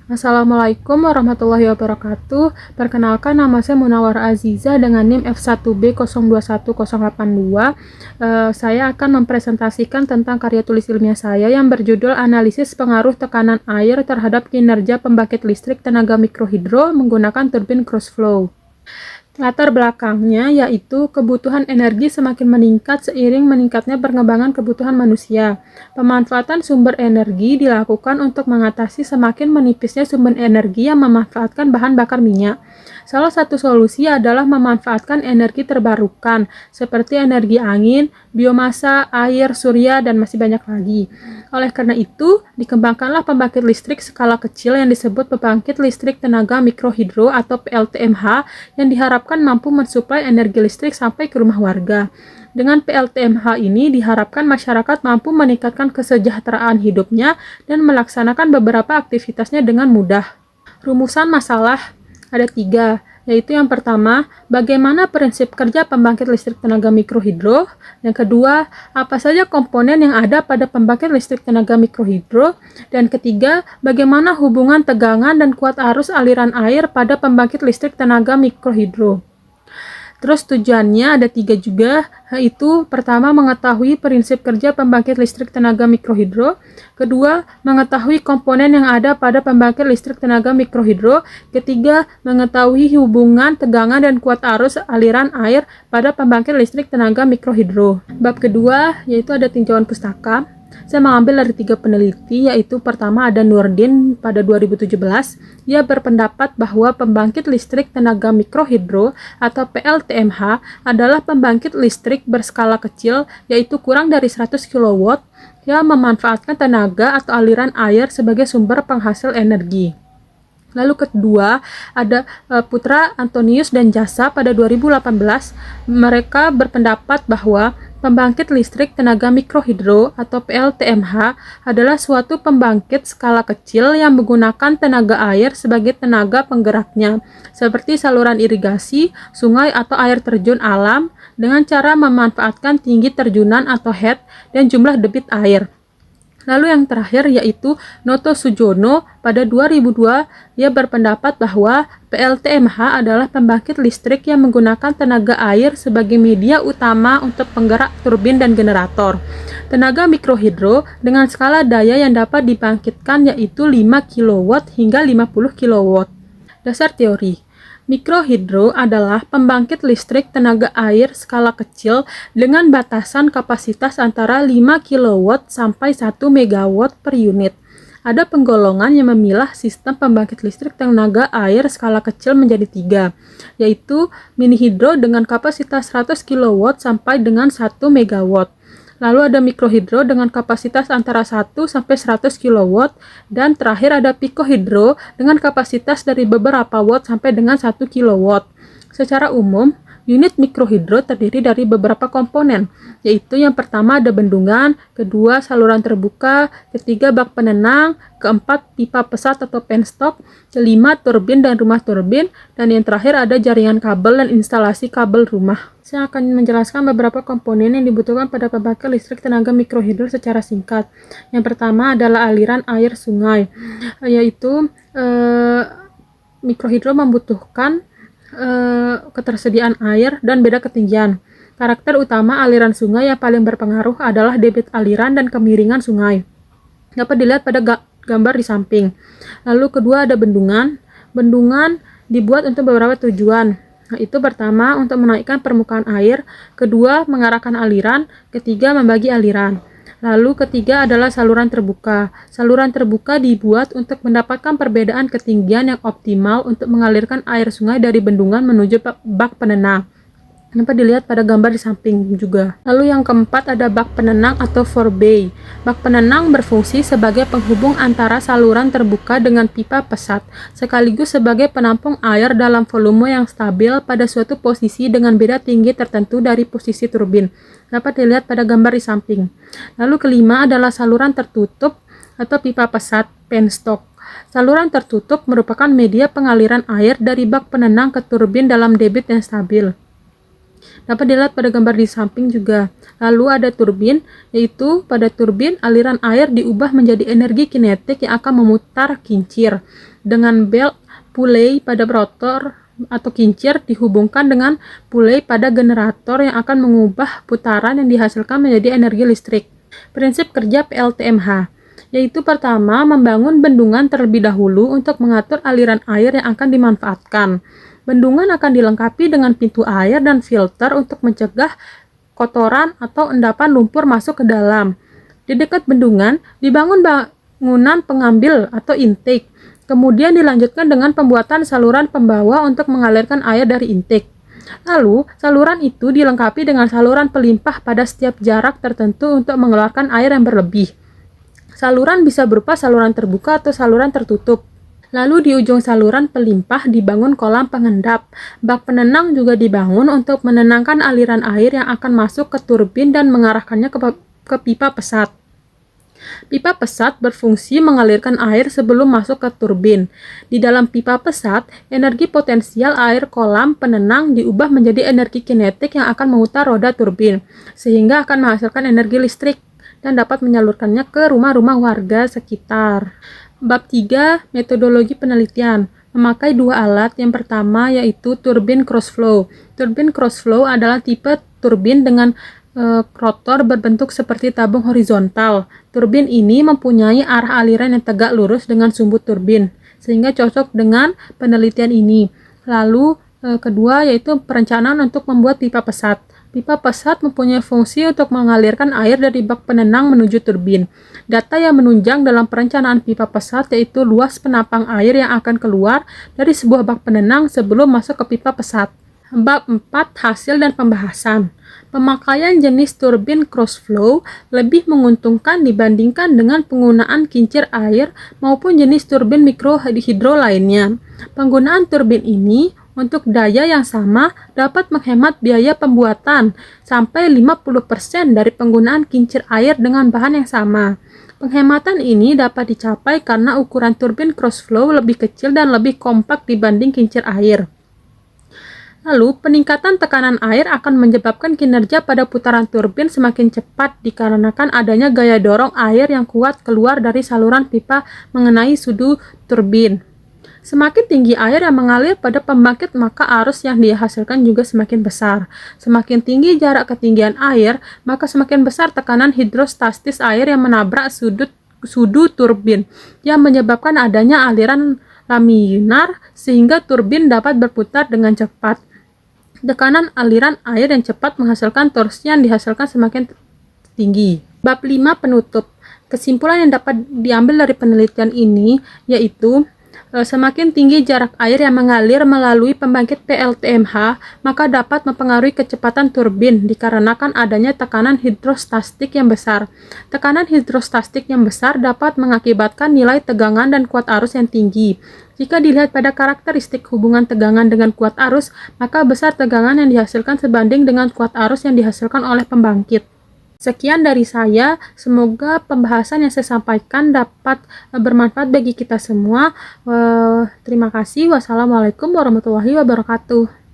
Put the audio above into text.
Assalamualaikum warahmatullahi wabarakatuh. Perkenalkan, nama saya Munawar Aziza dengan NIM F1B021082. Saya akan mempresentasikan tentang karya tulis ilmiah saya yang berjudul Analisis Pengaruh Tekanan Air Terhadap Kinerja Pembangkit Listrik Tenaga Mikrohidro Menggunakan Turbin Cross Flow. Latar belakangnya yaitu kebutuhan energi semakin meningkat seiring meningkatnya perkembangan kebutuhan manusia. Pemanfaatan sumber energi dilakukan untuk mengatasi semakin menipisnya sumber energi yang memanfaatkan bahan bakar minyak. Salah satu solusi adalah memanfaatkan energi terbarukan seperti energi angin, biomasa, air, surya, dan masih banyak lagi. Oleh karena itu, dikembangkanlah pembangkit listrik skala kecil yang disebut pembangkit listrik tenaga mikrohidro atau PLTMH yang diharapkan mampu mensuplai energi listrik sampai ke rumah warga. Dengan PLTMH ini diharapkan masyarakat mampu meningkatkan kesejahteraan hidupnya dan melaksanakan beberapa aktivitasnya dengan mudah. Rumusan masalah ada 3, yaitu yang pertama, bagaimana prinsip kerja pembangkit listrik tenaga mikrohidro. Yang kedua, apa saja komponen yang ada pada pembangkit listrik tenaga mikrohidro. Dan ketiga, bagaimana hubungan tegangan dan kuat arus aliran air pada pembangkit listrik tenaga mikrohidro. Terus tujuannya ada 3 juga, yaitu pertama mengetahui prinsip kerja pembangkit listrik tenaga mikrohidro, kedua mengetahui komponen yang ada pada pembangkit listrik tenaga mikrohidro, ketiga mengetahui hubungan tegangan dan kuat arus aliran air pada pembangkit listrik tenaga mikrohidro. Bab kedua yaitu ada tinjauan pustaka. Saya mengambil dari 3 peneliti, yaitu pertama ada Nurdin pada 2017. Ia berpendapat bahwa pembangkit listrik tenaga mikrohidro atau PLTMH adalah pembangkit listrik berskala kecil, yaitu kurang dari 100 kW yang memanfaatkan tenaga atau aliran air sebagai sumber penghasil energi. Lalu kedua ada Putra, Antonius, dan Jasa pada 2018. Mereka berpendapat bahwa pembangkit listrik tenaga mikrohidro atau PLTMH adalah suatu pembangkit skala kecil yang menggunakan tenaga air sebagai tenaga penggeraknya, seperti saluran irigasi, sungai atau air terjun alam, dengan cara memanfaatkan tinggi terjunan atau head dan jumlah debit air. Lalu yang terakhir yaitu Noto Sujono pada 2002, ia berpendapat bahwa PLTMH adalah pembangkit listrik yang menggunakan tenaga air sebagai media utama untuk penggerak turbin dan generator. Tenaga mikrohidro dengan skala daya yang dapat dibangkitkan yaitu 5 kW hingga 50 kW. Dasar teori. Mikrohidro adalah pembangkit listrik tenaga air skala kecil dengan batasan kapasitas antara 5 kW sampai 1 MW per unit. Ada penggolongan yang memilah sistem pembangkit listrik tenaga air skala kecil menjadi 3, yaitu mini hidro dengan kapasitas 100 kW sampai dengan 1 MW. Lalu ada mikrohidro dengan kapasitas antara 1 sampai 100 kW, dan terakhir ada pikohidro dengan kapasitas dari beberapa watt sampai dengan 1 kW. Secara umum, unit mikrohidro terdiri dari beberapa komponen, yaitu yang pertama ada bendungan, kedua saluran terbuka, ketiga bak penenang, keempat pipa pesat atau penstock, kelima turbin dan rumah turbin, dan yang terakhir ada jaringan kabel dan instalasi kabel rumah. Saya akan menjelaskan beberapa komponen yang dibutuhkan pada pembangkit listrik tenaga mikrohidro secara singkat. Yang pertama adalah aliran air sungai, yaitu mikrohidro membutuhkan ketersediaan air dan beda ketinggian. Karakter utama aliran sungai yang paling berpengaruh adalah debit aliran dan kemiringan sungai. Dapat dilihat pada gambar di samping. Lalu kedua ada bendungan. Bendungan dibuat untuk beberapa tujuan. Itu pertama untuk menaikkan permukaan air, kedua mengarahkan aliran, ketiga membagi aliran. Lalu ketiga adalah saluran terbuka. Saluran terbuka dibuat untuk mendapatkan perbedaan ketinggian yang optimal untuk mengalirkan air sungai dari bendungan menuju bak penenang. Dapat dilihat pada gambar di samping juga. Lalu yang keempat ada bak penenang atau forebay. Bak penenang berfungsi sebagai penghubung antara saluran terbuka dengan pipa pesat, sekaligus sebagai penampung air dalam volume yang stabil pada suatu posisi dengan beda tinggi tertentu dari posisi turbin. Dapat dilihat pada gambar di samping. Lalu kelima adalah saluran tertutup atau pipa pesat, penstock. Saluran tertutup merupakan media pengaliran air dari bak penenang ke turbin dalam debit yang stabil. Dapat dilihat pada gambar di samping juga. Lalu ada turbin, yaitu pada turbin aliran air diubah menjadi energi kinetik yang akan memutar kincir. Dengan belt pulley pada rotor atau kincir dihubungkan dengan pulley pada generator yang akan mengubah putaran yang dihasilkan menjadi energi listrik. Prinsip kerja PLTMH, yaitu pertama membangun bendungan terlebih dahulu untuk mengatur aliran air yang akan dimanfaatkan. Bendungan akan dilengkapi dengan pintu air dan filter untuk mencegah kotoran atau endapan lumpur masuk ke dalam. Di dekat bendungan dibangun bangunan pengambil atau intake. Kemudian dilanjutkan dengan pembuatan saluran pembawa untuk mengalirkan air dari intake. Lalu, saluran itu dilengkapi dengan saluran pelimpah pada setiap jarak tertentu untuk mengeluarkan air yang berlebih. Saluran bisa berupa saluran terbuka atau saluran tertutup. Lalu di ujung saluran pelimpah dibangun kolam pengendap. Bak penenang juga dibangun untuk menenangkan aliran air yang akan masuk ke turbin dan mengarahkannya ke pipa pesat. Pipa pesat berfungsi mengalirkan air sebelum masuk ke turbin. Di dalam pipa pesat, energi potensial air kolam penenang diubah menjadi energi kinetik yang akan memutar roda turbin, sehingga akan menghasilkan energi listrik dan dapat menyalurkannya ke rumah-rumah warga sekitar. Bab 3, metodologi penelitian. Memakai dua alat. Yang pertama yaitu turbin crossflow. Turbin crossflow adalah tipe turbin dengan rotor berbentuk seperti tabung horizontal. Turbin ini mempunyai arah aliran yang tegak lurus dengan sumbu turbin, sehingga cocok dengan penelitian ini. Lalu kedua yaitu perencanaan untuk membuat pipa pesat. Pipa pesat mempunyai fungsi untuk mengalirkan air dari bak penenang menuju turbin. Data yang menunjang dalam perencanaan pipa pesat yaitu luas penampang air yang akan keluar dari sebuah bak penenang sebelum masuk ke pipa pesat. Bab 4, hasil dan pembahasan. Pemakaian jenis turbin crossflow lebih menguntungkan dibandingkan dengan penggunaan kincir air maupun jenis turbin mikrohidro lainnya. Penggunaan turbin ini untuk daya yang sama dapat menghemat biaya pembuatan sampai 50% dari penggunaan kincir air dengan bahan yang sama. Penghematan ini dapat dicapai karena ukuran turbin crossflow lebih kecil dan lebih kompak dibanding kincir air. Lalu, peningkatan tekanan air akan menyebabkan kinerja pada putaran turbin semakin cepat dikarenakan adanya gaya dorong air yang kuat keluar dari saluran pipa mengenai sudu turbin. Semakin tinggi air yang mengalir pada pembangkit, maka arus yang dihasilkan juga semakin besar. Semakin tinggi jarak ketinggian air, maka semakin besar tekanan hidrostatis air yang menabrak sudu turbin, yang menyebabkan adanya aliran laminar sehingga turbin dapat berputar dengan cepat. Tekanan aliran air yang cepat menghasilkan torsi yang dihasilkan semakin tinggi. Bab 5, penutup. Kesimpulan yang dapat diambil dari penelitian ini yaitu semakin tinggi jarak air yang mengalir melalui pembangkit PLTMH, maka dapat mempengaruhi kecepatan turbin dikarenakan adanya tekanan hidrostatik yang besar. Tekanan hidrostatik yang besar dapat mengakibatkan nilai tegangan dan kuat arus yang tinggi. Jika dilihat pada karakteristik hubungan tegangan dengan kuat arus, maka besar tegangan yang dihasilkan sebanding dengan kuat arus yang dihasilkan oleh pembangkit. Sekian dari saya, semoga pembahasan yang saya sampaikan dapat bermanfaat bagi kita semua. Terima kasih. Wassalamualaikum warahmatullahi wabarakatuh.